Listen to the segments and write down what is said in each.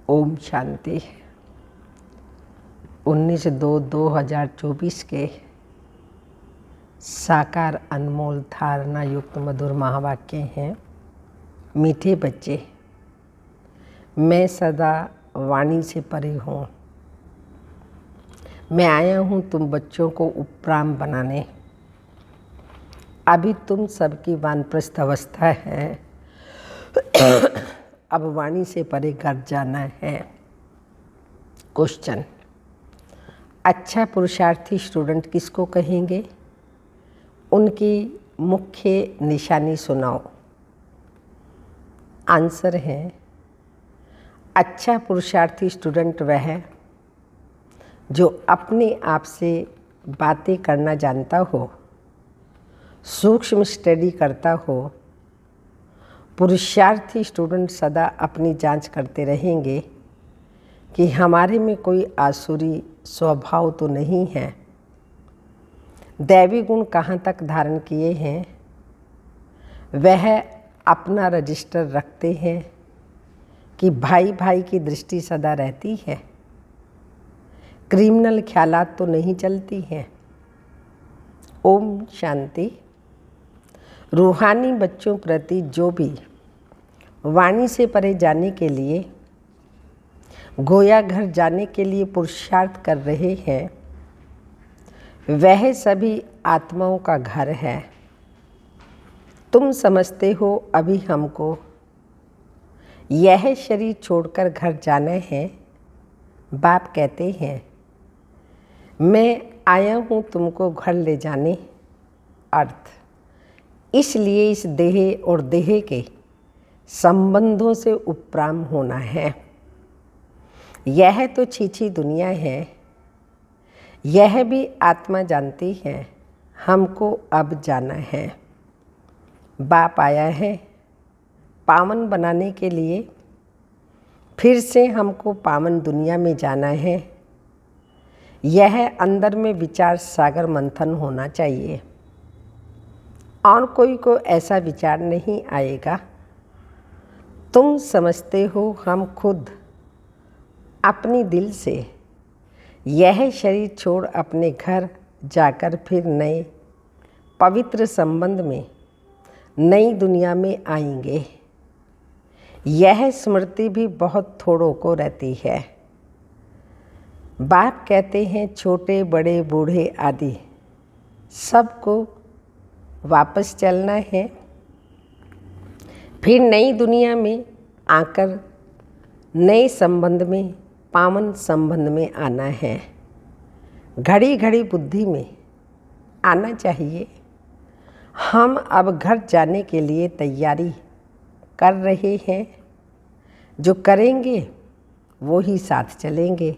ओम शांति। 19/2/2024 के साकार अनमोल धारणा युक्त मधुर महावाक्य हैं। मीठे बच्चे, मैं सदा वाणी से परे हूँ। मैं आया हूँ तुम बच्चों को उपराम बनाने। अभी तुम सबकी वानप्रस्थ अवस्था है, अब वाणी से परे घर जाना है। क्वेश्चन, अच्छा पुरुषार्थी स्टूडेंट किसको कहेंगे? उनकी मुख्य निशानी सुनाओ। आंसर है, अच्छा पुरुषार्थी स्टूडेंट वह है जो अपने आप से बातें करना जानता हो, सूक्ष्म स्टडी करता हो। पुरुषार्थी स्टूडेंट सदा अपनी जांच करते रहेंगे कि हमारे में कोई आसुरी स्वभाव तो नहीं है। दैवी गुण कहाँ तक धारण किए हैं, वह अपना रजिस्टर रखते हैं कि भाई भाई की दृष्टि सदा रहती है। क्रिमिनल ख्यालात तो नहीं चलती हैं। ओम शांति। रूहानी बच्चों प्रति जो भी वाणी से परे जाने के लिए, गोया घर जाने के लिए पुरुषार्थ कर रहे हैं, वह सभी आत्माओं का घर है। तुम समझते हो अभी हमको यह शरीर छोड़कर घर जाना है। बाप कहते हैं, मैं आया हूँ तुमको घर ले जाने। अर्थ, इसलिए इस देह और देह के संबंधों से उपराम होना है। यह तो छीछी दुनिया है, यह भी आत्मा जानती है। हमको अब जाना है। बाप आया है पावन बनाने के लिए। फिर से हमको पावन दुनिया में जाना है। यह अंदर में विचार सागर मंथन होना चाहिए और कोई को ऐसा विचार नहीं आएगा। तुम समझते हो हम खुद अपनी दिल से यह शरीर छोड़ अपने घर जाकर फिर नए पवित्र संबंध में नई दुनिया में आएंगे। यह स्मृति भी बहुत थोड़ों को रहती है। बाप कहते हैं छोटे बड़े बूढ़े आदि सबको वापस चलना है, फिर नई दुनिया में आकर नए संबंध में पावन संबंध में आना है। घड़ी घड़ी बुद्धि में आना चाहिए। हम अब घर जाने के लिए तैयारी कर रहे हैं। जो करेंगे वो ही साथ चलेंगे।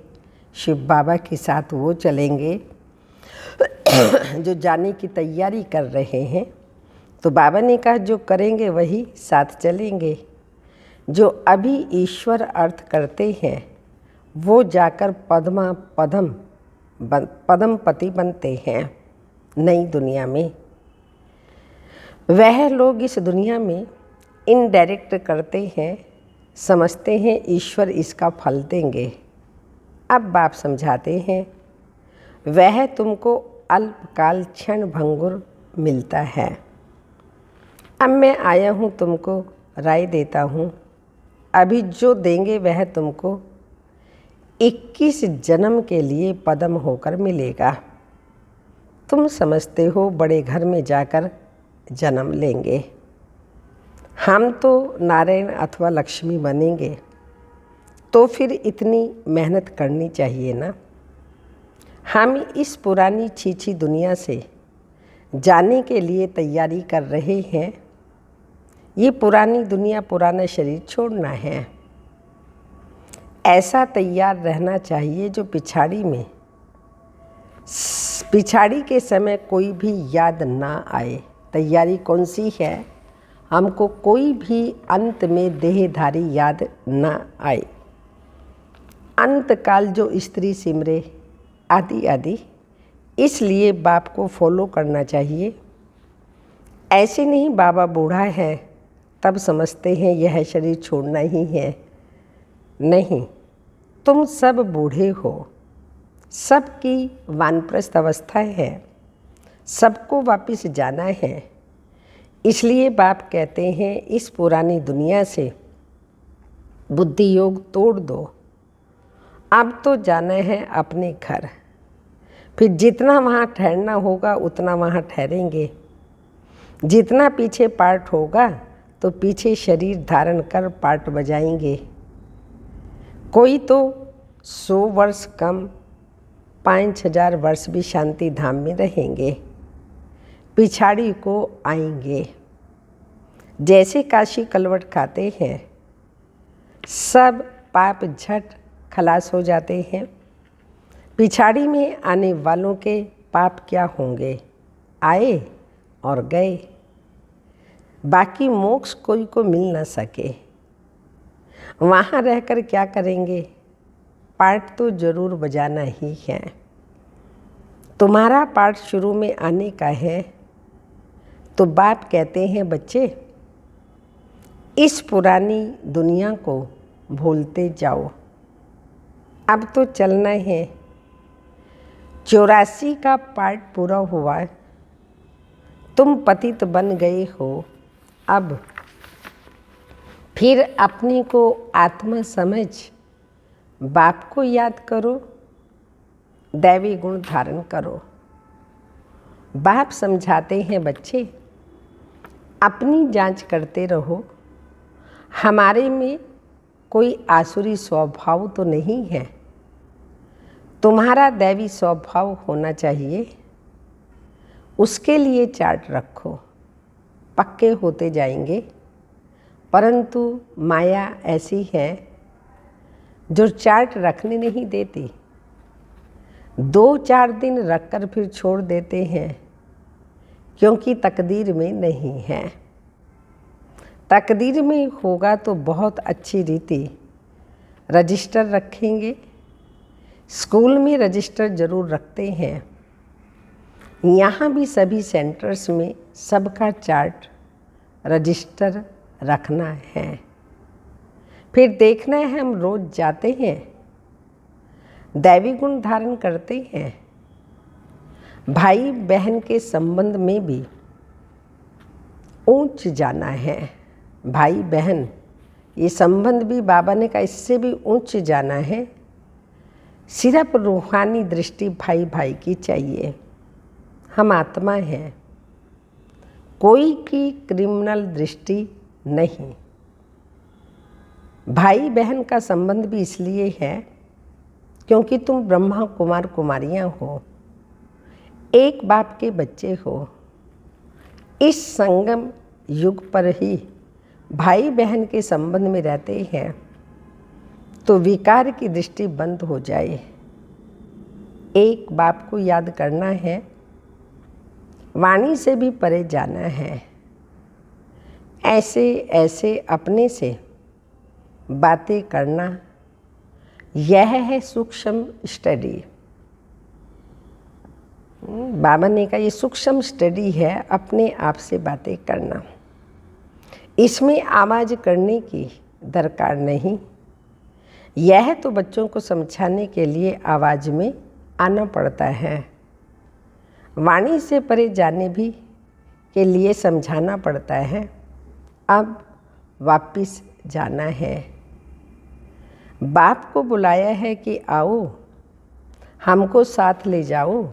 शिव बाबा के साथ वो चलेंगे जो जाने की तैयारी कर रहे हैं। तो बाबा ने कहा जो करेंगे वही साथ चलेंगे। जो अभी ईश्वर अर्थ करते हैं वो जाकर पदमपति बनते हैं नई दुनिया में। वह लोग इस दुनिया में इनडायरेक्ट करते हैं, समझते हैं ईश्वर इसका फल देंगे। अब बाप समझाते हैं वह तुमको अल्पकाल क्षण भंगुर मिलता है। अब मैं आया हूँ तुमको राय देता हूँ। अभी जो देंगे वह तुमको 21 जन्म के लिए पदम होकर मिलेगा। तुम समझते हो बड़े घर में जाकर जन्म लेंगे। हम तो नारायण अथवा लक्ष्मी बनेंगे, तो फिर इतनी मेहनत करनी चाहिए ना। हम इस पुरानी छीछी दुनिया से जाने के लिए तैयारी कर रहे हैं। ये पुरानी दुनिया, पुराना शरीर छोड़ना है। ऐसा तैयार रहना चाहिए जो पिछाड़ी के समय कोई भी याद ना आए। तैयारी कौन सी है? हमको कोई भी अंत में देहधारी याद ना आए। अंतकाल जो स्त्री सिमरे आदि आदि। इसलिए बाप को फॉलो करना चाहिए। ऐसे नहीं बाबा बूढ़ा है तब समझते हैं यह शरीर छोड़ना ही है। नहीं, तुम सब बूढ़े हो, सबकी वानप्रस्थ अवस्था है, सबको वापस जाना है। इसलिए बाप कहते हैं इस पुरानी दुनिया से बुद्धि योग तोड़ दो, अब तो जाना है अपने घर। फिर जितना वहाँ ठहरना होगा उतना वहाँ ठहरेंगे, जितना पीछे पाठ होगा तो पीछे शरीर धारण कर पाठ बजाएंगे। कोई तो 100 वर्ष कम 5000 वर्ष भी शांति धाम में रहेंगे, पिछाड़ी को आएंगे। जैसे काशी कलवट खाते हैं, सब पाप झट खलास हो जाते हैं। पिछाड़ी में आने वालों के पाप क्या होंगे, आए और गए, बाकी मोक्ष कोई को मिल न सके। वहाँ रहकर क्या करेंगे, पाठ तो जरूर बजाना ही है। तुम्हारा पाठ शुरू में आने का है, तो बाप कहते हैं बच्चे इस पुरानी दुनिया को भूलते जाओ, अब तो चलना है। 84 का पाठ पूरा हुआ, तुम पतित बन गए हो। अब फिर अपने को आत्मा समझ बाप को याद करो, दैवी गुण धारण करो। बाप समझाते हैं बच्चे अपनी जांच करते रहो, हमारे में कोई आसुरी स्वभाव तो नहीं है, तुम्हारा दैवी स्वभाव होना चाहिए। उसके लिए चार्ट रखो, पक्के होते जाएंगे। परंतु माया ऐसी है जो चार्ट रखने नहीं देती, 2-4 दिन रखकर फिर छोड़ देते हैं, क्योंकि तकदीर में नहीं है। तकदीर में होगा तो बहुत अच्छी रीति रजिस्टर रखेंगे। स्कूल में रजिस्टर जरूर रखते हैं, यहाँ भी सभी सेंटर्स में सबका चार्ट रजिस्टर रखना है। फिर देखना है हम रोज जाते हैं, दैवी गुण धारण करते हैं। भाई बहन के संबंध में भी ऊंच जाना है। भाई बहन ये संबंध भी बाबा ने कहा इससे भी ऊंच जाना है। सिर्फ रूहानी दृष्टि भाई भाई की चाहिए। हम आत्मा हैं, कोई की क्रिमिनल दृष्टि नहीं। भाई बहन का संबंध भी इसलिए है क्योंकि तुम ब्रह्मा कुमार कुमारियाँ हो, एक बाप के बच्चे हो। इस संगम युग पर ही भाई बहन के संबंध में रहते हैं तो विकार की दृष्टि बंद हो जाए। एक बाप को याद करना है, वाणी से भी परे जाना है। ऐसे ऐसे अपने से बातें करना, यह है सूक्ष्म स्टडी। बाबा ने कहा ये सूक्ष्म स्टडी है, अपने आप से बातें करना। इसमें आवाज़ करने की दरकार नहीं। यह तो बच्चों को समझाने के लिए आवाज़ में आना पड़ता है, वाणी से परे जाने भी के लिए समझाना पड़ता है। अब वापिस जाना है। बाप को बुलाया है कि आओ हमको साथ ले जाओ,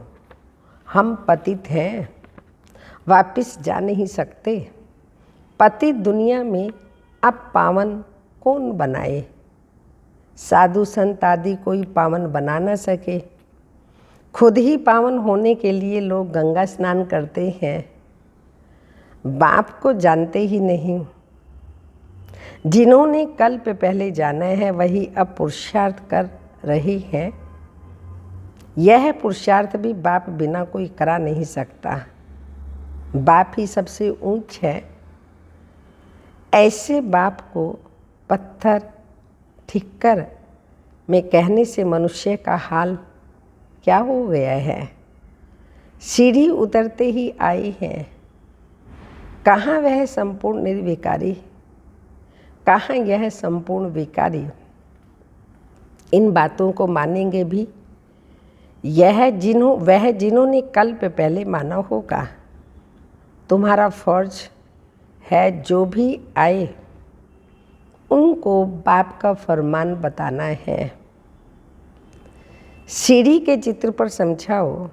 हम पतित हैं, वापिस जा नहीं सकते। पतित दुनिया में अब पावन कौन बनाए? साधु संत आदि कोई पावन बना न सके। खुद ही पावन होने के लिए लोग गंगा स्नान करते हैं, बाप को जानते ही नहीं। जिन्होंने कल्प पहले जाना है वही अब पुरुषार्थ कर रही हैं। यह पुरुषार्थ भी बाप बिना कोई करा नहीं सकता। बाप ही सबसे ऊंच है। ऐसे बाप को पत्थर ठिक्कर में कहने से मनुष्य का हाल क्या हो गया है। सीढ़ी उतरते ही आई है। कहाँ वह संपूर्ण निर्विकारी, कहाँ यह संपूर्ण विकारी। इन बातों को मानेंगे भी वह जिन्होंने कल्प पहले माना होगा। तुम्हारा फर्ज है जो भी आए उनको बाप का फरमान बताना है। सीढ़ी के चित्र पर समझाओ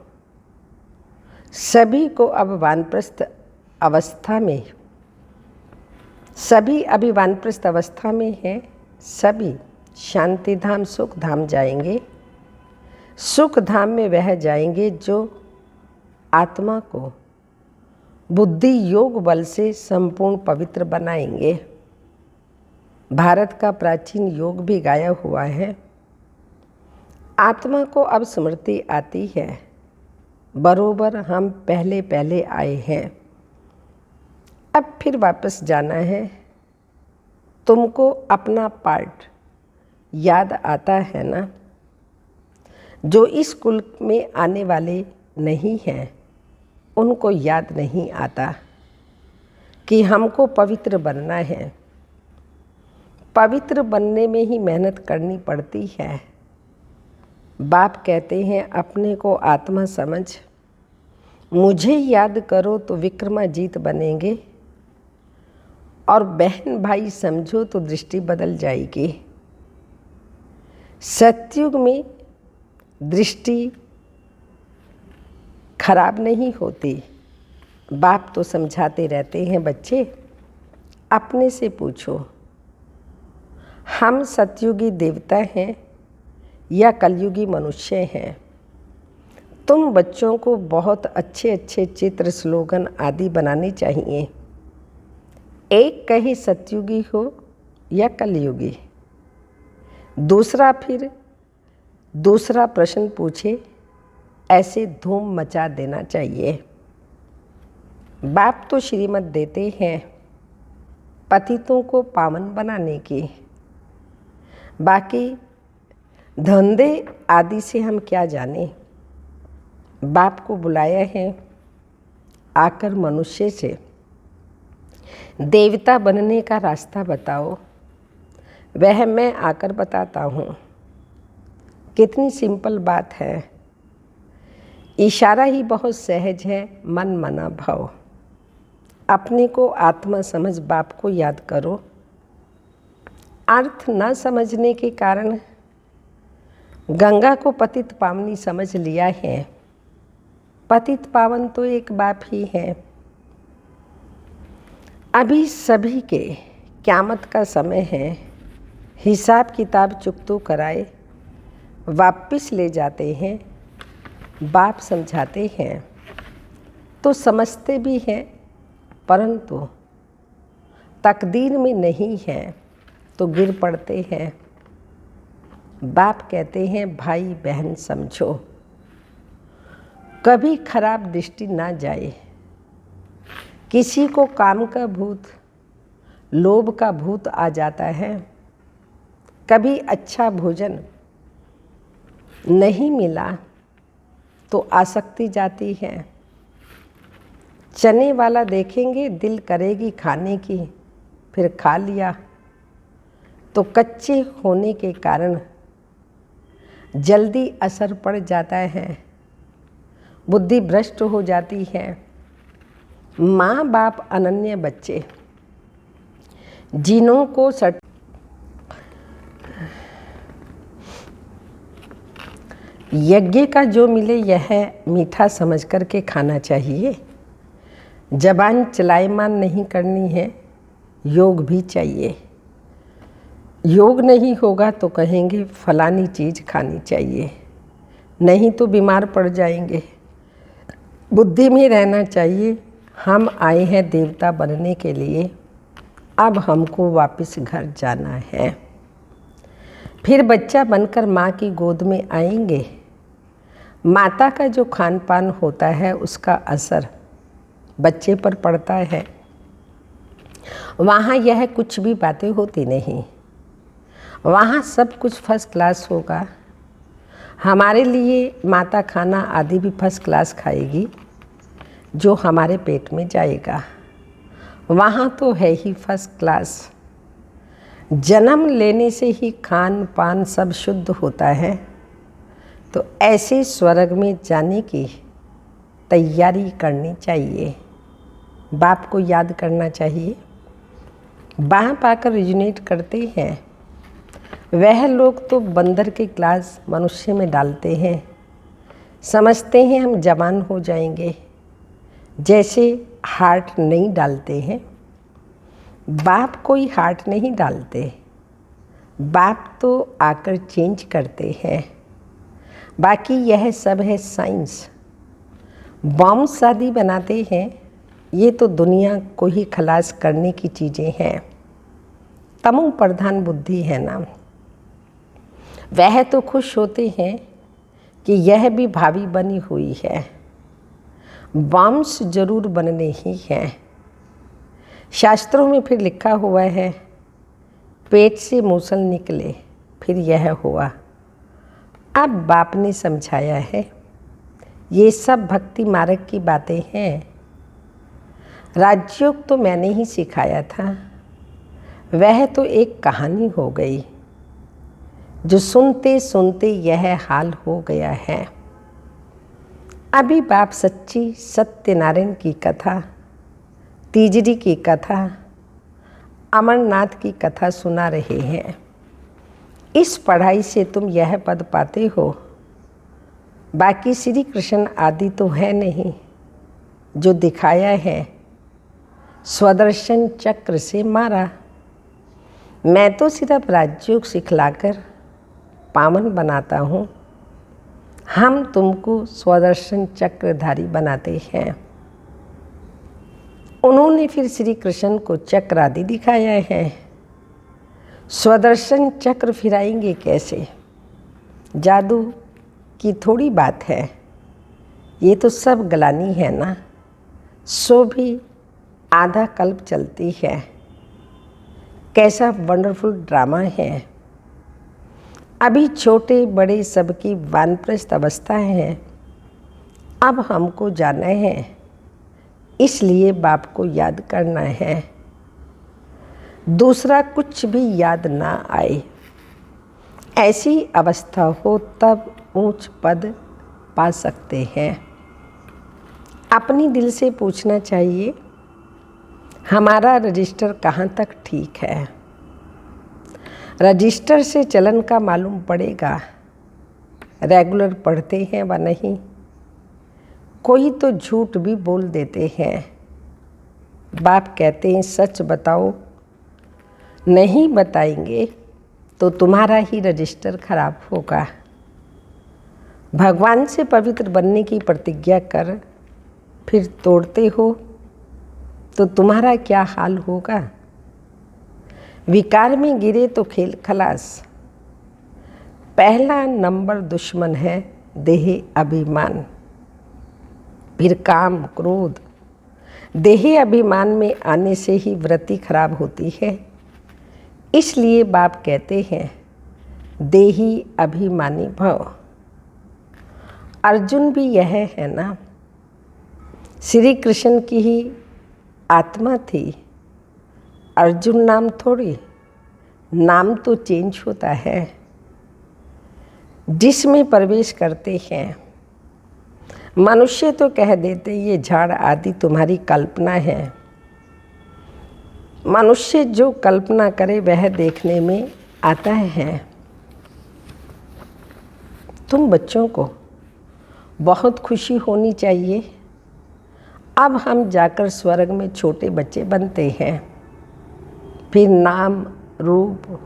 सभी को अब वानप्रस्थ अवस्था में, सभी अभी वानप्रस्थ अवस्था में हैं। सभी शांति धाम सुख धाम जाएंगे। सुख धाम में वह जाएंगे जो आत्मा को बुद्धि योग बल से संपूर्ण पवित्र बनाएंगे। भारत का प्राचीन योग भी गाया हुआ है। आत्मा को अब स्मृति आती है, बरोबर हम पहले पहले आए हैं, अब फिर वापस जाना है। तुमको अपना पार्ट याद आता है ना? जो इस कुल में आने वाले नहीं हैं उनको याद नहीं आता कि हमको पवित्र बनना है। पवित्र बनने में ही मेहनत करनी पड़ती है। बाप कहते हैं अपने को आत्मा समझ, मुझे याद करो तो विक्रमाजीत बनेंगे, और बहन भाई समझो तो दृष्टि बदल जाएगी। सतयुग में दृष्टि खराब नहीं होती। बाप तो समझाते रहते हैं, बच्चे अपने से पूछो हम सतयुगी देवता हैं या कलयुगी मनुष्य हैं। तुम बच्चों को बहुत अच्छे अच्छे चित्र स्लोगन आदि बनाने चाहिए। एक कहे सतयुगी हो या कलयुगी। दूसरा प्रश्न पूछे, ऐसे धूम मचा देना चाहिए। बाप तो श्रीमत देते हैं पतितों को पावन बनाने की। बाकी धंधे आदि से हम क्या जाने। बाप को बुलाया है आकर मनुष्य से देवता बनने का रास्ता बताओ। वह मैं आकर बताता हूँ। कितनी सिंपल बात है। इशारा ही बहुत सहज है, मन मना भाव। अपने को आत्मा समझ बाप को याद करो। अर्थ न समझने के कारण गंगा को पतित पावनी समझ लिया है। पतित पावन तो एक बाप ही है। अभी सभी के क़यामत का समय है। हिसाब किताब चुकतो कराए वापस ले जाते हैं। बाप समझाते हैं तो समझते भी हैं, परंतु तकदीर में नहीं है तो गिर पड़ते हैं। बाप कहते हैं भाई बहन समझो, कभी खराब दृष्टि ना जाए। किसी को काम का भूत, लोभ का भूत आ जाता है। कभी अच्छा भोजन नहीं मिला तो आसक्ति जाती है। चने वाला देखेंगे दिल करेगी खाने की, फिर खा लिया तो कच्चे होने के कारण जल्दी असर पड़ जाता है, बुद्धि भ्रष्ट हो जाती है। माँ बाप अनन्य बच्चे जिन्हों को यज्ञ का जो मिले यह मीठा समझ कर के खाना चाहिए। जबान चलायमान नहीं करनी है, योग भी चाहिए। योग नहीं होगा तो कहेंगे फलानी चीज़ खानी चाहिए, नहीं तो बीमार पड़ जाएंगे। बुद्धि में रहना चाहिए हम आए हैं देवता बनने के लिए, अब हमको वापस घर जाना है। फिर बच्चा बनकर माँ की गोद में आएंगे। माता का जो खान पान होता है उसका असर बच्चे पर पड़ता है। वहाँ यह कुछ भी बातें होती नहीं, वहाँ सब कुछ फर्स्ट क्लास होगा। हमारे लिए माता खाना आदि भी फर्स्ट क्लास खाएगी जो हमारे पेट में जाएगा। वहाँ तो है ही फर्स्ट क्लास। जन्म लेने से ही खान पान सब शुद्ध होता है, तो ऐसे स्वर्ग में जाने की तैयारी करनी चाहिए। बाप को याद करना चाहिए। बाप आकर रिजोनेट करते हैं। वह लोग तो बंदर के क्लास मनुष्य में डालते हैं, समझते हैं हम जवान हो जाएंगे, जैसे हार्ट नहीं डालते हैं। बाप कोई हार्ट नहीं डालते, बाप तो आकर चेंज करते हैं। बाकी यह सब है साइंस। बॉम्ब शादी बनाते हैं, ये तो दुनिया को ही खलास करने की चीज़ें हैं। तमो प्रधान बुद्धि है ना। वह तो खुश होते हैं कि यह भी भावी बनी हुई है। बॉम्ब्स जरूर बनने ही हैं। शास्त्रों में फिर लिखा हुआ है, पेट से मूसल निकले फिर यह हुआ। अब बाप ने समझाया है, ये सब भक्ति मार्ग की बातें हैं। राजयोग तो मैंने ही सिखाया था, वह तो एक कहानी हो गई जो सुनते सुनते यह हाल हो गया है। अभी बाप सच्ची सत्यनारायण की कथा, तीजरी की कथा, अमरनाथ की कथा सुना रहे हैं। इस पढ़ाई से तुम यह पद पाते हो। बाकी श्री कृष्ण आदि तो है नहीं, जो दिखाया है स्वदर्शन चक्र से मारा। मैं तो सिर्फ राजयोग सिखलाकर पावन बनाता हूँ। हम तुमको स्वदर्शन चक्रधारी बनाते हैं। उन्होंने फिर श्री कृष्ण को चक्र आदि दिखाया है। स्वदर्शन चक्र फिराएंगे कैसे? जादू की थोड़ी बात है, ये तो सब गलानी है ना। सो भी आधा कल्प चलती है। कैसा वंडरफुल ड्रामा है। अभी छोटे बड़े सबकी वानप्रस्थ अवस्था है। अब हमको जाना है, इसलिए बाप को याद करना है। दूसरा कुछ भी याद ना आए। ऐसी अवस्था हो तब ऊंच पद पा सकते हैं। अपनी दिल से पूछना चाहिए, हमारा रजिस्टर कहाँ तक ठीक है? रजिस्टर से चलन का मालूम पड़ेगा, रेगुलर पढ़ते हैं व नहीं। कोई तो झूठ भी बोल देते हैं। बाप कहते हैं सच बताओ, नहीं बताएंगे तो तुम्हारा ही रजिस्टर खराब होगा। भगवान से पवित्र बनने की प्रतिज्ञा कर फिर तोड़ते हो तो तुम्हारा क्या हाल होगा? विकार में गिरे तो खेल खलास। पहला नंबर दुश्मन है देह अभिमान, फिर काम क्रोध। देह अभिमान में आने से ही वृत्ति खराब होती है। इसलिए बाप कहते हैं देही अभिमानी भव। अर्जुन भी यह है ना, श्री कृष्ण की ही आत्मा थी। अर्जुन नाम थोड़ी, नाम तो चेंज होता है। जिसमें प्रवेश करते हैं मनुष्य तो कह देते ये झाड़ आदि तुम्हारी कल्पना है। मनुष्य जो कल्पना करे वह देखने में आता है। तुम बच्चों को बहुत खुशी होनी चाहिए। अब हम जाकर स्वर्ग में छोटे बच्चे बनते हैं। फिर नाम रूप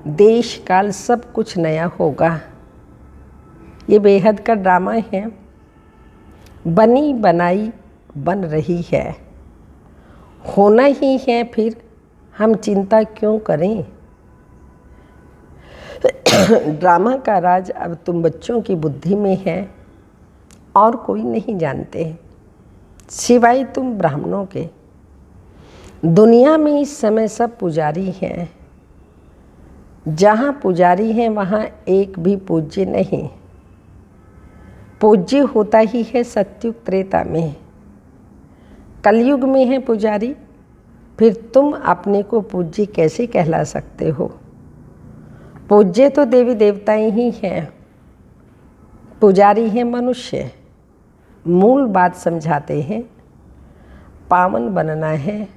देश काल सब कुछ नया होगा। ये बेहद का ड्रामा है। बनी बनाई बन रही है, होना ही है, फिर हम चिंता क्यों करें? ड्रामा का राज अब तुम बच्चों की बुद्धि में है और कोई नहीं जानते सिवाय तुम ब्राह्मणों के। दुनिया में इस समय सब पुजारी हैं। जहाँ पुजारी हैं वहाँ एक भी पूज्य नहीं। पूज्य होता ही है सत्युग त्रेता में। कलयुग में है पुजारी, फिर तुम अपने को पूज्य कैसे कहला सकते हो? पूज्य तो देवी देवताएं ही हैं, पुजारी हैं मनुष्य। मूल बात समझाते हैं, पावन बनना है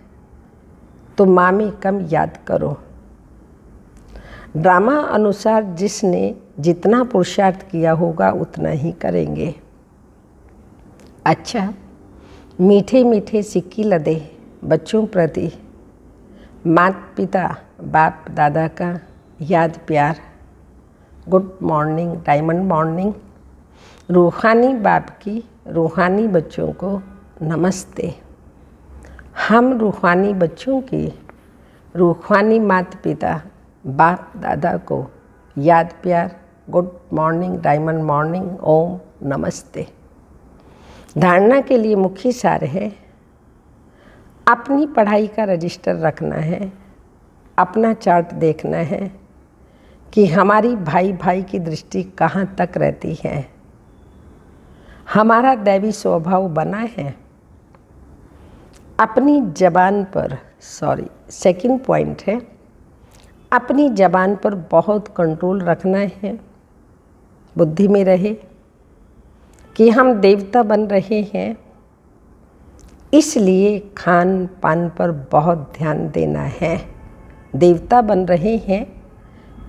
तो माँ में कम याद करो। ड्रामा अनुसार जिसने जितना पुरुषार्थ किया होगा उतना ही करेंगे। अच्छा, मीठे मीठे सिक्की लदे बच्चों प्रति माता पिता बाप दादा का याद प्यार। Good morning, diamond morning. रूहानी बाप की रूहानी बच्चों को नमस्ते। हम रूहानी बच्चों की रूहानी माता पिता बाप दादा को याद प्यार। गुड मॉर्निंग, डायमंड मॉर्निंग, ओम नमस्ते। धारणा के लिए मुख्य सार है, अपनी पढ़ाई का रजिस्टर रखना है, अपना चार्ट देखना है कि हमारी भाई भाई की दृष्टि कहाँ तक रहती है, हमारा दैवी स्वभाव बना है। अपनी जबान पर सेकंड पॉइंट है, अपनी जबान पर बहुत कंट्रोल रखना है। बुद्धि में रहे कि हम देवता बन रहे हैं, इसलिए खान पान पर बहुत ध्यान देना है। देवता बन रहे हैं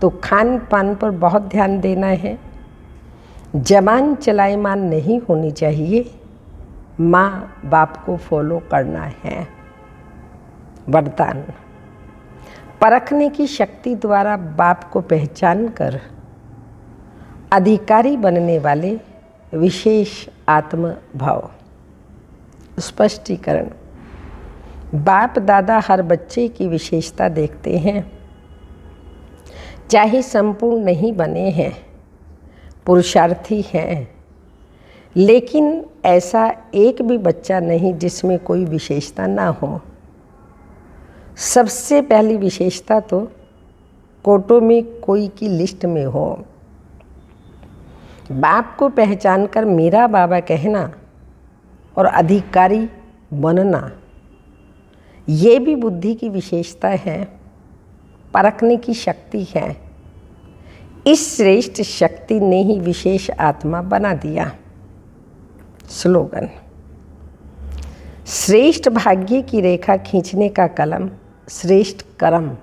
तो खान पान पर बहुत ध्यान देना है। जबान चलायमान नहीं होनी चाहिए, माँ बाप को फॉलो करना है। वरदान, परखने की शक्ति द्वारा बाप को पहचान कर अधिकारी बनने वाले विशेष आत्म भाव। स्पष्टीकरण, बाप दादा हर बच्चे की विशेषता देखते हैं, चाहे संपूर्ण नहीं बने हैं, पुरुषार्थी हैं, लेकिन ऐसा एक भी बच्चा नहीं जिसमें कोई विशेषता ना हो। सबसे पहली विशेषता तो कोटों में कोई की लिस्ट में हो। बाप को पहचान कर मेरा बाबा कहना और अधिकारी बनना, ये भी बुद्धि की विशेषता है, परखने की शक्ति है। इस श्रेष्ठ शक्ति ने ही विशेष आत्मा बना दिया। स्लोगन, श्रेष्ठ भाग्य की रेखा खींचने का कलम श्रेष्ठ कर्म,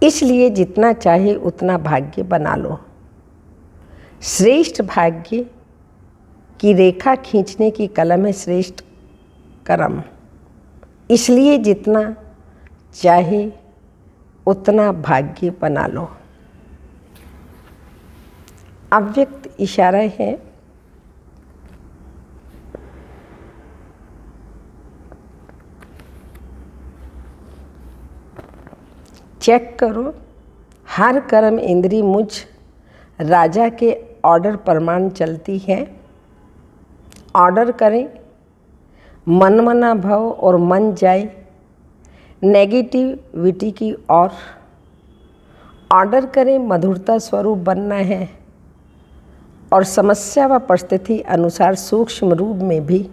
इसलिए जितना चाहे उतना भाग्य बना लो। श्रेष्ठ भाग्य की रेखा खींचने की कलम है श्रेष्ठ कर्म, इसलिए जितना चाहे उतना भाग्य बना लो। अव्यक्त इशारा है, चेक करो। हर कर्म इंद्री मुझ राजा के ऑर्डर प्रमाण चलती है। ऑर्डर करें, मन मना भाव और मन जाए नेगेटिविटी की ओर। ऑर्डर करें, मधुरता स्वरूप बनना है और समस्या व परिस्थिति अनुसार सूक्ष्म रूप में भी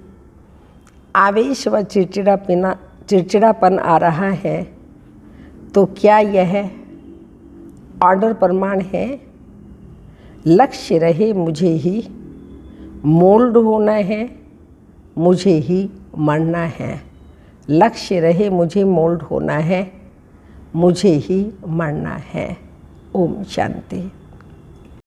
आवेश व चिड़चिड़ापन आ रहा है, तो क्या यह ऑर्डर प्रमाण है? लक्ष्य रहे मुझे ही मोल्ड होना है, मुझे ही मरना है। लक्ष्य रहे मुझे मोल्ड होना है, मुझे ही मरना है। ओम शांति।